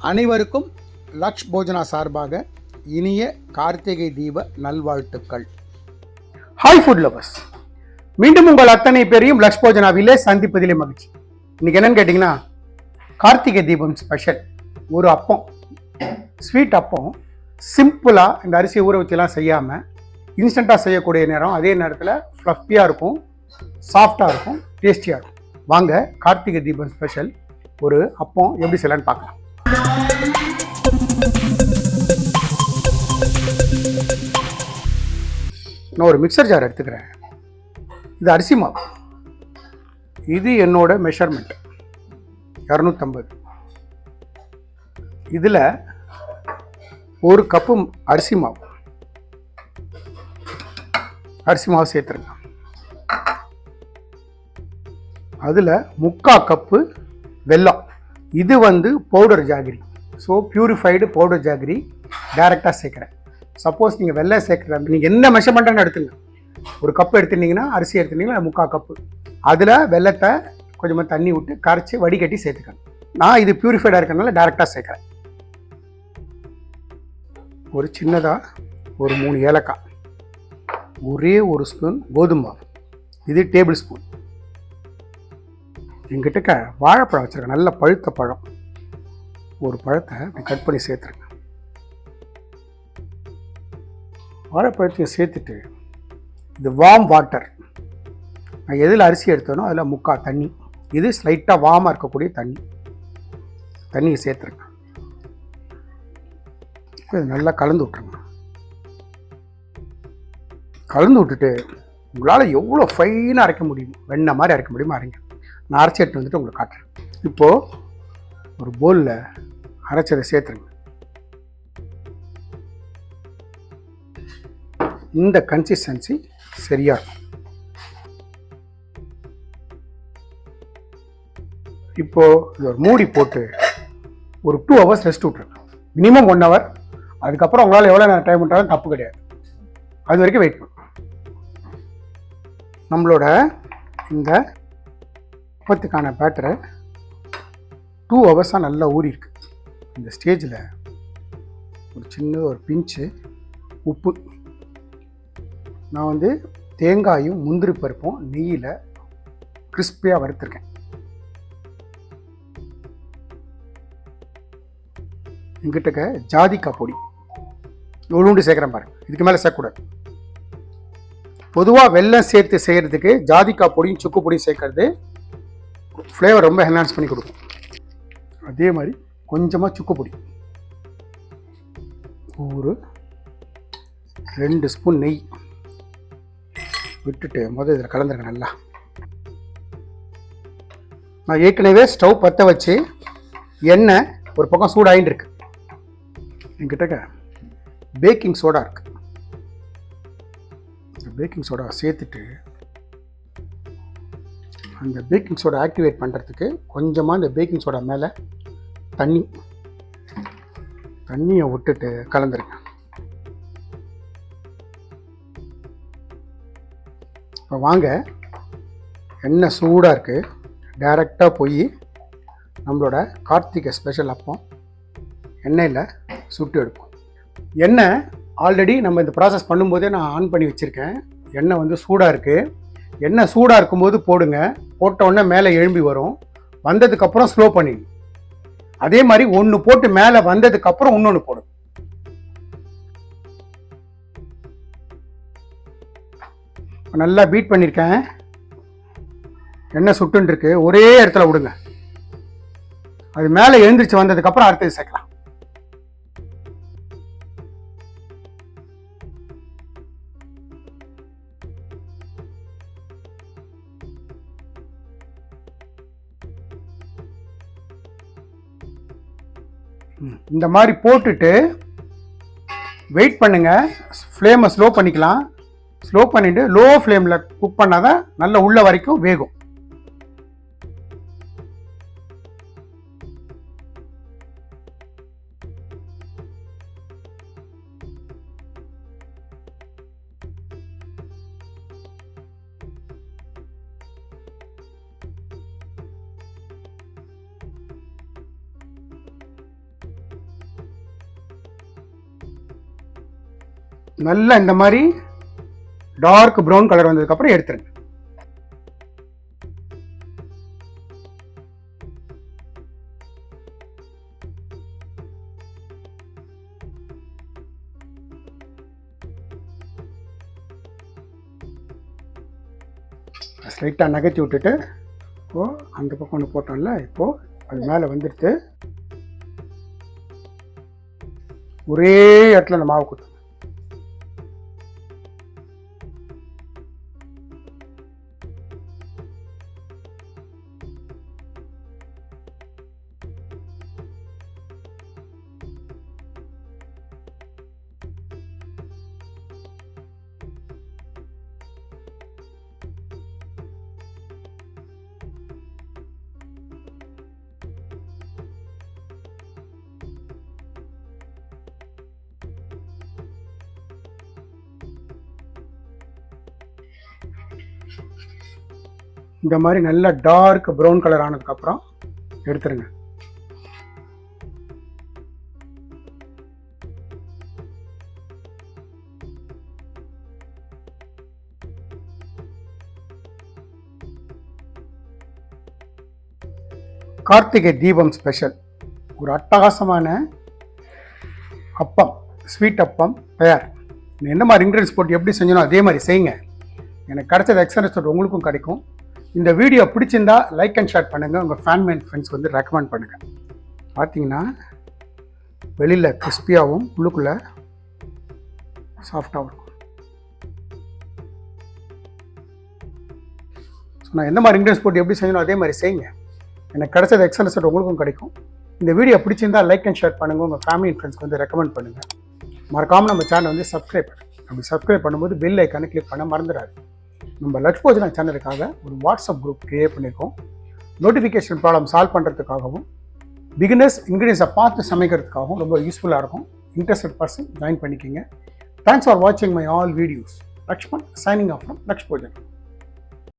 அனைவருக்கும் லக்ஷ் போஜனா சார்பாக இனிய கார்த்திகை தீப நல்வாழ்த்துக்கள். ஹாய் ஃபுட் லவர்ஸ், மீண்டும் உங்கள் அத்தனை பேரையும் லக்ஷ் போஜனாவிலே சந்திப்பதிலே மகிழ்ச்சி. இன்னைக்கு என்னன்னு கேட்டிங்கன்னா, கார்த்திகை தீபம் ஸ்பெஷல் ஒரு அப்பம், ஸ்வீட் அப்பம். சிம்பிளாக இந்த அரிசியை ஊற வச்சுலாம் செய்யாமல் இன்ஸ்டண்ட்டாக செய்யக்கூடிய நேரம், அதே நேரத்தில் ஃப்ளஃபியாக இருக்கும், சாஃப்டாக இருக்கும், டேஸ்டியாக இருக்கும். வாங்க கார்த்திகை தீபம் ஸ்பெஷல் ஒரு அப்பம் எப்படி செய்யலான்னு பார்க்கலாம். நான் ஒரு மிக்சர் ஜார் எடுத்துக்கிறேன். இது அரிசி மாவு. இது என்னோட மெஷர்மெண்ட் 250. இதில் ஒரு கப்பு அரிசி மாவு சேர்த்துருங்க. அதில் 3/4 கப்பு வெல்லம். இது பவுடர் ஜாகிரி. ஸோ பியூரிஃபைடு பவுடர் ஜாகிரி டைரெக்டாக சேர்க்குறேன். சப்போஸ் நீங்கள் வெள்ளம் சேர்க்குற, நீங்கள் என்ன மெஷர்மெண்ட்டானு எடுத்துங்க. ஒரு கப்பு எடுத்துட்டிங்கன்னா, அரிசி எடுத்துட்டிங்கன்னா 3/4 கப்பு. அதில் வெள்ளத்தை கொஞ்சமாக தண்ணி விட்டு கரைச்சி வடிகட்டி சேர்த்துக்கணும். நான் இது பியூரிஃபைடாக இருக்கிறதுனால டைரெக்டாக சேர்க்குறேன். ஒரு சின்னதாக ஒரு 3 ஏலக்காய், ஒரே ஒரு ஸ்பூன் கோதுமை மாவு, இது டேபிள் ஸ்பூன். எங்கிட்ட வாழைப்பழம் வச்சுருக்கேன், நல்ல பழுத்த பழம். ஒரு பழத்தை கட் பண்ணி சேர்த்துருங்க. வாழைப்பழத்தையும் சேர்த்துட்டு, இது வார்ம் வாட்டர். நான் எதில் அரிசி எடுத்தனோ அதில் 3/4 தண்ணி. இது ஸ்லைட்டாக வார்மாக இருக்கக்கூடிய தண்ணியை சேர்த்துருங்க. இது நல்லா கலந்து விட்டுருங்க. கலந்து விட்டுட்டு உங்களால் எவ்வளோ ஃபைனாக அரைக்க முடியும், வெண்ணெய் மாதிரி அரைக்க முடியுமோ அரைங்க. நான் அரைச்சி எடுத்து வந்துட்டு உங்களுக்கு காட்டுறேன். இப்போது ஒரு பவுலில் அரைச்சதை சேர்த்துருங்க. இந்த கன்சிஸ்டன்சி சரியாக இருக்கும். இப்போது இது ஒரு மூடி போட்டு ஒரு 2 ஹவர்ஸ் ரெஸ்ட் விட்ருங்க. Minimum 1 hour. அதுக்கப்புறம் உங்களால் எவ்வளோ நேரம் டைம் விட்டாலும் தப்பு கிடையாது. அது வரைக்கும் வெயிட் பண்ணும். நம்மளோட இந்த அப்பத்துக்கான பேட்டரை 2 ஹவர்ஸாக நல்லா ஊறிருக்கு. இந்த ஸ்டேஜில் ஒரு சின்ன ஒரு பிஞ்சு உப்பு. நான் தேங்காயும் முந்திரி பருப்பும் நெய்யில் கிறிஸ்பியாக வறுத்துருக்கேன். எங்கிட்ட ஜாதிக்காய் பொடி எவ்வளோண்டு சேர்க்குறேன் பாருங்கள். இதுக்கு மேலே சேர்க்கக்கூடாது. பொதுவாக வெல்லம் சேர்த்து செய்கிறதுக்கு ஜாதிக்காய் பொடியும் சுக்கு பொடியும் சேர்க்கறது ஃப்ளேவர் ரொம்ப என்ஹான்ஸ் பண்ணி கொடுக்கும். அதே மாதிரி கொஞ்சமாக சுக்கு பொடி, ஒரு 2 ஸ்பூன் நெய் விட்டுட்டு இதில் கலந்துருங்க நல்லா. நான் ஏற்கனவே ஸ்டவ் பற்ற வச்சு எண்ணெய் ஒரு பக்கம் சூடாகிட்டு இருக்கு. என்கிட்ட பேக்கிங் சோடா இருக்கு. பேக்கிங் சோடா சேர்த்துட்டு, அந்த பேக்கிங் சோடா ஆக்டிவேட் பண்ணுறதுக்கு கொஞ்சமாக இந்த பேக்கிங் சோடா மேலே தண்ணியை விட்டுட்டு கலந்துருங்க. இப்போ வாங்க, எண்ணெய் சூடாக இருக்குது. டைரெக்டாக போய் நம்மளோட கார்த்திகை ஸ்பெஷல் அப்பம் எண்ணெயில் சுட்டு எடுப்போம். எண்ணெய் ஆல்ரெடி நம்ம இந்த ப்ராசஸ் பண்ணும்போதே நான் ஆன் பண்ணி வச்சுருக்கேன். எண்ணெய் சூடாக இருக்குது. எண்ணெய் சூடாக இருக்கும்போது போடுங்க. போட்ட உடனே மேலே எழும்பி வரும். வந்ததுக்கப்புறம் ஸ்லோ பண்ணிடுங்க. அதே மாதிரி ஒன்று போட்டு மேலே வந்ததுக்கப்புறம் இன்னொன்று போடுங்க. நல்லா பீட் பண்ணியிருக்கேன். எண்ணெய் சுட்டுன்னு இருக்கு. ஒரே இடத்துல விடுங்க. அது மேலே எழுந்திரிச்சு வந்ததுக்கப்புறம் அடுத்தது சேர்க்கலாம். இந்த மாதிரி போட்டுட்டு வெயிட் பண்ணுங்க. ஃப்ளேமை ஸ்லோ பண்ணிக்கலாம். ஸ்லோ பண்ணிட்டு லோ ஃப்ளேமில் குக் பண்ணாதான் நல்ல உள்ள வரைக்கும் வேகும். நல்லா இந்த மாதிரி டார்க் ப்ரௌன் கலர் வந்ததுக்கப்புறம் எடுத்துருங்க. ஸ்ட்ரைட்டாக நகர்த்தி விட்டுட்டு இப்போது அந்த பக்கம் ஒன்று போட்டோம்ல, இப்போது அது மேலே வந்துடுத்து. ஒரே இடத்துல அந்த மாவு குத்து. இந்த மாதிரி நல்லா டார்க் ப்ரௌன் கலர் ஆனதுக்கப்புறம் எடுத்துருங்க. கார்த்திகை தீபம் ஸ்பெஷல் ஒரு அட்டகாசமான அப்பம், ஸ்வீட் அப்பம் தயார். என்ன மாதிரி இன்க்ரீடியன்ஸ் போட்டு எப்படி செஞ்சனோ அதே மாதிரி செய்யுங்க. எனக்கு கிடைச்சது எக்ஸ்பீரியன்ஸ் உங்களுக்கும் கிடைக்கும். இந்த வீடியோ பிடிச்சிருந்தா லைக் அண்ட் ஷேர் பண்ணுங்கள். உங்கள் ஃபேமிலி அண்ட் ஃப்ரெண்ட்ஸ் வந்து ரெக்கமெண்ட் பண்ணுங்கள். பார்த்தீங்கன்னா வெளியில் கிறிஸ்பியாகவும் உள்ளுக்குள்ளே சாஃப்டாகவும் இருக்கும். ஸோ நான் எந்த மாதிரி இன்க்ரீடியன்ஸ் போட்டு எப்படி செய்யணும் அதே மாதிரி செய்யுங்க. எனக்கு கிடைச்சது எக்ஸ்பீரியன்ஸ் உங்களுக்கும் கிடைக்கும். இந்த வீடியோ பிடிச்சிருந்தா லைக் அண்ட் ஷேர் பண்ணுங்கள். உங்கள் ஃபேமிலி அண்ட் ஃப்ரெண்ட்ஸ்க்கு வந்து ரெக்கமெண்ட் பண்ணுங்கள். மறக்காமல் நம்ம சேனல் வந்து சப்ஸ்கிரைப் பண்ணுங்கள். அப்படி சப்ஸ்கிரைப் பண்ணும்போது பெல் ஐக்கானை கிளிக் பண்ண மறந்துடாது. நம்ம லக்ஷ்போஜனா சேனலுக்காக ஒரு வாட்ஸ்அப் குரூப் கிரியேட் பண்ணியிருக்கோம். நோட்டிஃபிகேஷன் ப்ராப்ளம் சால்வ் பண்ணுறதுக்காகவும் பிகினர்ஸ் இன்க்ரீடியன்ஸை பார்த்து சமைக்கிறதுக்காகவும் ரொம்ப யூஸ்ஃபுல்லாக இருக்கும். இன்ட்ரெஸ்டட் பர்சன் ஜாயின் பண்ணிக்கிங்க. தேங்க்ஸ் ஃபார் வாட்சிங் my all videos. Lakshman signing off from லக்ஷ்போஜனா.